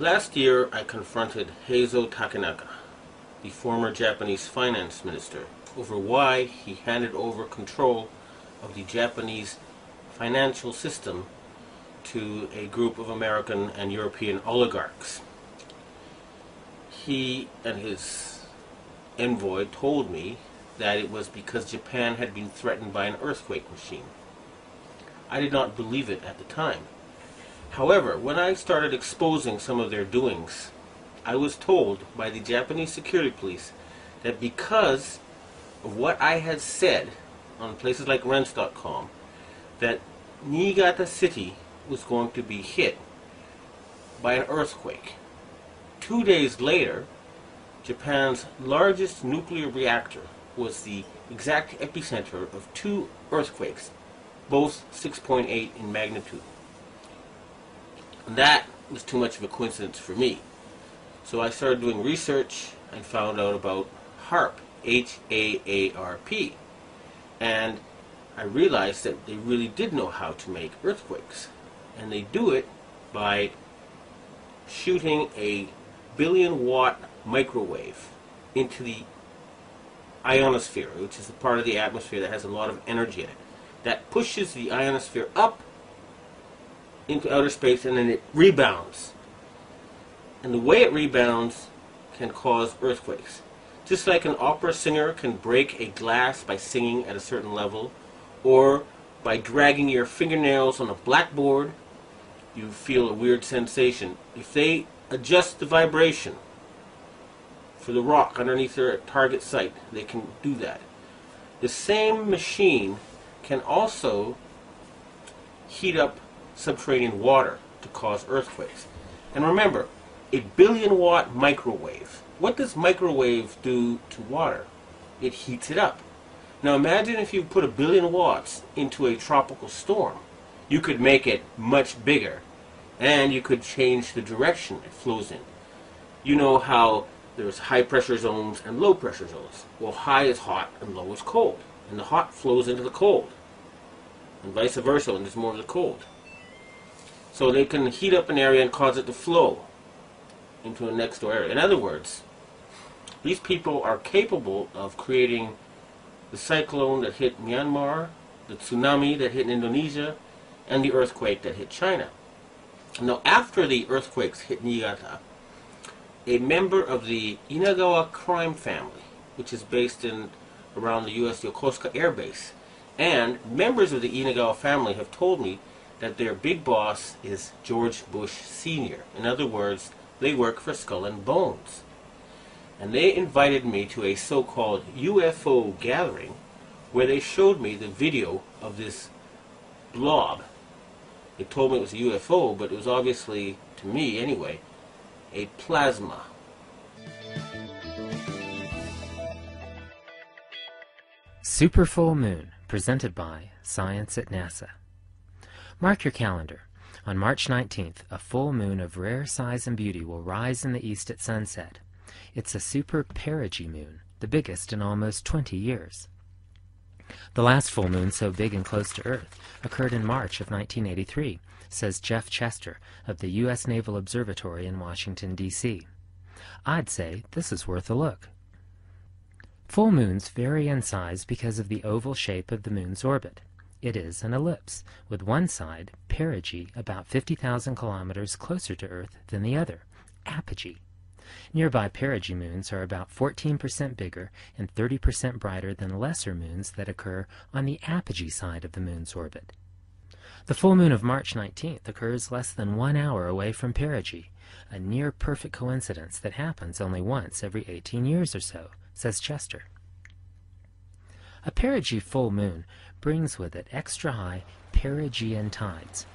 Last year, I confronted Heizo Takenaka, the former Japanese finance minister, over why he handed over control of the Japanese financial system to a group of American and European oligarchs. He and his envoy told me that it was because Japan had been threatened by an earthquake machine. I did not believe it at the time. However, when I started exposing some of their doings, I was told by the Japanese security police that because of what I had said on places like rents.com, that Niigata City was going to be hit by an earthquake. 2 days later, Japan's largest nuclear reactor was the exact epicenter of 2 earthquakes, both 6.8 in magnitude. And that was too much of a coincidence for me. So I started doing research and found out about HAARP, H-A-A-R-P. And I realized that they really did know how to make earthquakes. And they do it by shooting a billion-watt microwave into the ionosphere, which is the part of the atmosphere that has a lot of energy in it. That pushes the ionosphere up into outer space, and then it rebounds. And the way it rebounds can cause earthquakes. Just like an opera singer can break a glass by singing at a certain level, or by dragging your fingernails on a blackboard, you feel a weird sensation. If they adjust the vibration for the rock underneath their target site, they can do that. The same machine can also heat up subterranean water to cause earthquakes. And remember, a billion-watt microwave. What does microwave do to water? It heats it up. Now imagine if you put 1 billion watts into a tropical storm. You could make it much bigger, and you could change the direction it flows in. You know how there's high pressure zones and low pressure zones. Well, high is hot and low is cold. And the hot flows into the cold. And vice versa when there's more of the cold. So they can heat up an area and cause it to flow into a next door area. In other words, these people are capable of creating the cyclone that hit Myanmar, the tsunami that hit Indonesia, and the earthquake that hit China. Now, after the earthquakes hit Niigata, a member of the Inagawa crime family, which is based in around the U.S. Yokosuka Air Base, and members of the Inagawa family have told me that their big boss is George Bush Sr. In other words, they work for Skull and Bones. And they invited me to a so-called UFO gathering where they showed me the video of this blob. They told me it was a UFO, but it was obviously, to me anyway, a plasma. Super Full Moon, presented by Science at NASA. Mark your calendar. On March 19th, a full moon of rare size and beauty will rise in the east at sunset. It's a super perigee moon, the biggest in almost 20 years. The last full moon so big and close to Earth occurred in March of 1983, says Jeff Chester of the U.S. Naval Observatory in Washington, D.C. I'd say this is worth a look. Full moons vary in size because of the oval shape of the moon's orbit. It is an ellipse, with one side, perigee, about 50,000 kilometers closer to Earth than the other, apogee. Nearby perigee moons are about 14% bigger and 30% brighter than lesser moons that occur on the apogee side of the moon's orbit. The full moon of March 19th occurs less than 1 hour away from perigee, a near-perfect coincidence that happens only once every 18 years or so, says Chester. A perigee full moon brings with it extra-high perigean tides.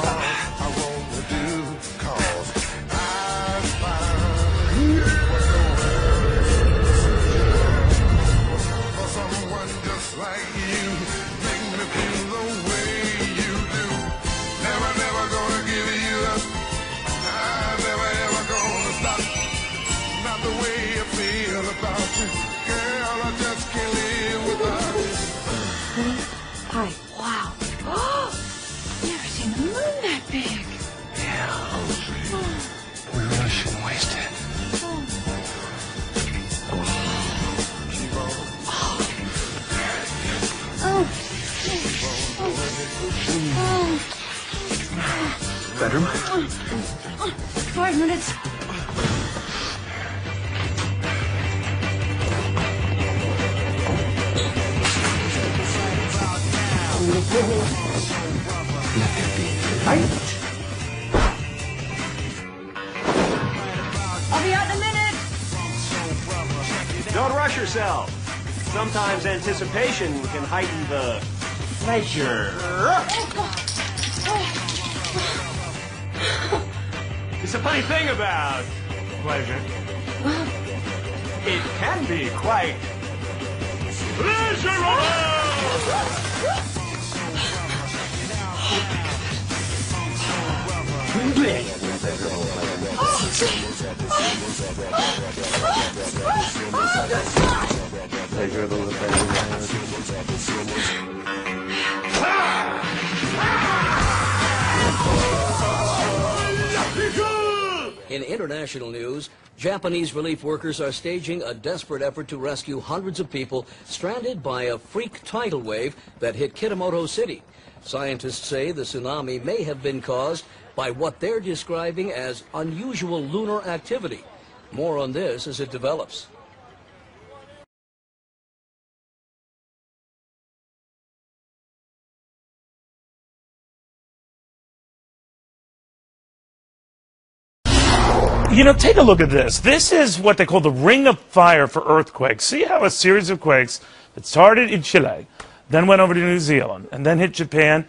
I wanna do, 'cause I find for someone just like you, make me feel the way you do. Never, never gonna give you up. I'm never, ever gonna stop. Not the way you feel about you, girl. I just can't live without you. Hi. Wow. Never seen the moon that big. Yeah, we really shouldn't waste it. Bedroom? 5 minutes. Let there be light. I'll be out in a minute. Don't rush yourself. Sometimes anticipation can heighten the pleasure. It's a funny thing about pleasure. It can be quite pleasurable. In international news, Japanese relief workers are staging a desperate effort to rescue hundreds of people stranded by a freak tidal wave that hit Kitamoto City. Scientists say the tsunami may have been caused by what they're describing as unusual lunar activity. More on this as it develops. You know, take a look at this. This is what they call the ring of fire for earthquakes. See how a series of quakes that started in Chile, then went over to New Zealand, and then hit Japan,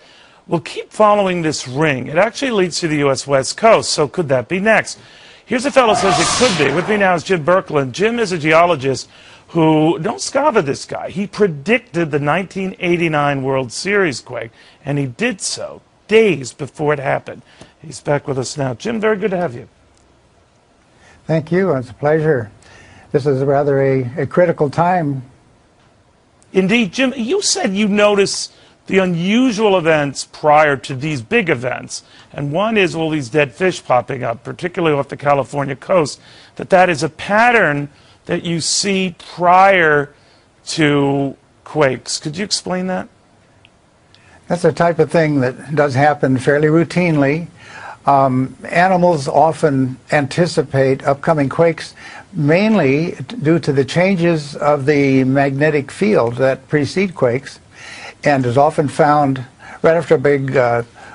will keep following this ring. It actually leads to the U.S. West Coast, so could that be next? Here's a fellow who says it could be. With me now is Jim Birkeland. Jim is a geologist who, don't scoff at this guy, he predicted the 1989 World Series quake, and he did so days before it happened. He's back with us now. Jim, very good to have you. Thank you. It's a pleasure. This is rather a critical time. Indeed. Jim, you said you noticed the unusual events prior to these big events, and one is all these dead fish popping up, particularly off the California coast, that is a pattern that you see prior to quakes. Could you explain that? That's the type of thing that does happen fairly routinely. Animals often anticipate upcoming quakes mainly due to the changes of the magnetic field that precede quakes, and is often found right after a big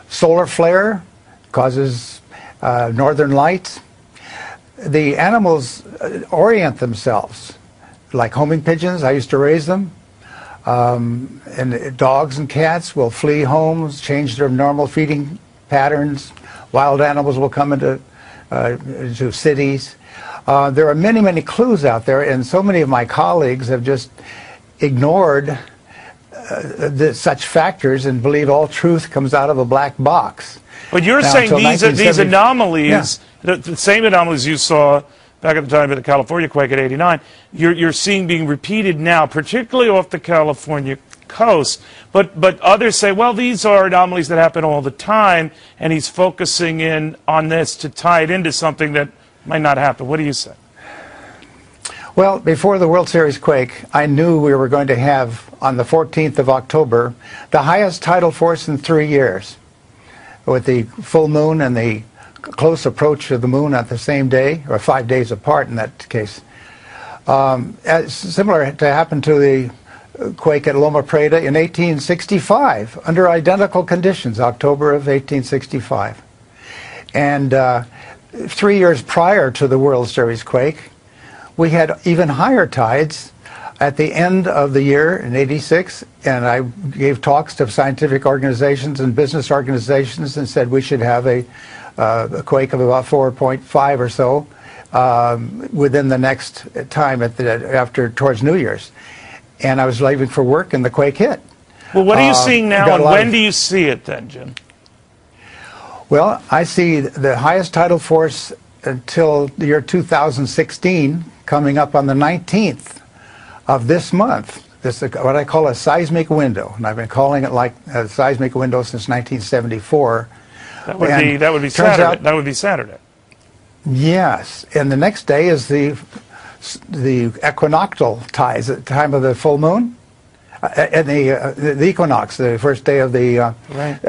solar flare causes northern lights. The animals orient themselves like homing pigeons. I used to raise them. And dogs and cats will flee homes, change their normal feeding patterns. Wild animals will come into cities. There are many, many clues out there, and so many of my colleagues have just ignored such factors and believe all truth comes out of a black box. But you're now, saying these anomalies, yeah. the same anomalies you saw back at the time of the California quake at '89, you're seeing being repeated now, particularly off the California coast. But others say, well, these are anomalies that happen all the time, and he's focusing in on this to tie it into something that might not happen. What do you say? Well, before the World Series quake, I knew we were going to have, on the 14th of October, the highest tidal force in 3 years, with the full moon and the close approach of the moon at the same day, or 5 days apart in that case. Similar to happened to the quake at Loma Prieta in 1865, under identical conditions, October of 1865. And 3 years prior to the World Series quake, we had even higher tides at the end of the year in '86, and I gave talks to scientific organizations and business organizations and said we should have a quake of about 4.5 or so within the next time towards New Year's. And I was leaving for work, and the quake hit. Well, what are you seeing now, and when do you see it then, Jim? Well, I see the highest tidal force until the year 2016 coming up on the 19th of this month. This is what I call a seismic window, and I've been calling it like a seismic window since 1974. That would be Saturday. That would be Saturday. Yes, and the next day is the equinoctial tides, the time of the full moon, and the equinox, the first day of the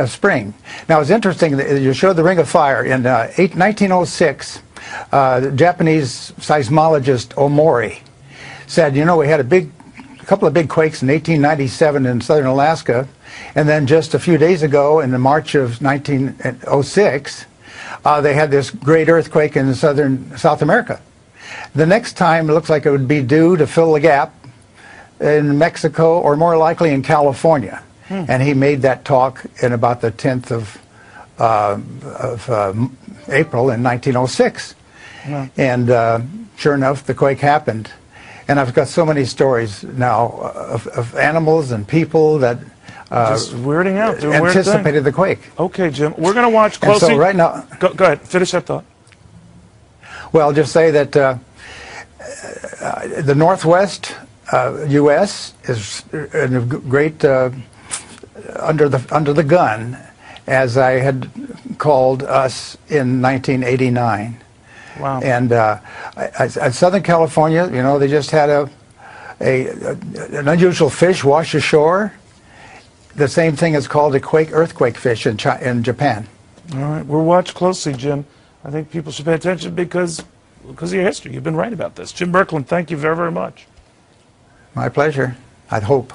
spring. Now, it's interesting that you showed the Ring of Fire. In 1906, the Japanese seismologist Omori said, you know, we had a couple of big quakes in 1897 in southern Alaska, and then just a few days ago, in the March of 1906, they had this great earthquake in South America. The next time, it looks like it would be due to fill the gap in Mexico, or more likely in California. And he made that talk in about the 10th of April in 1906. And sure enough, the quake happened. And I've got so many stories now of animals and people that just weirding out, doing anticipated the quake. Okay, Jim, we're going to watch closely. And so right now, go ahead, finish that thought. Well, just say that the Northwest U.S. is in a great under the gun, as I had called us in 1989. Wow. And at Southern California, you know, they just had an unusual fish wash ashore. The same thing is called a earthquake fish in Japan. All right, we'll watch closely, Jim. I think people should pay attention because of your history. You've been right about this. Jim Birkeland, thank you very, very much. My pleasure. I'd hope.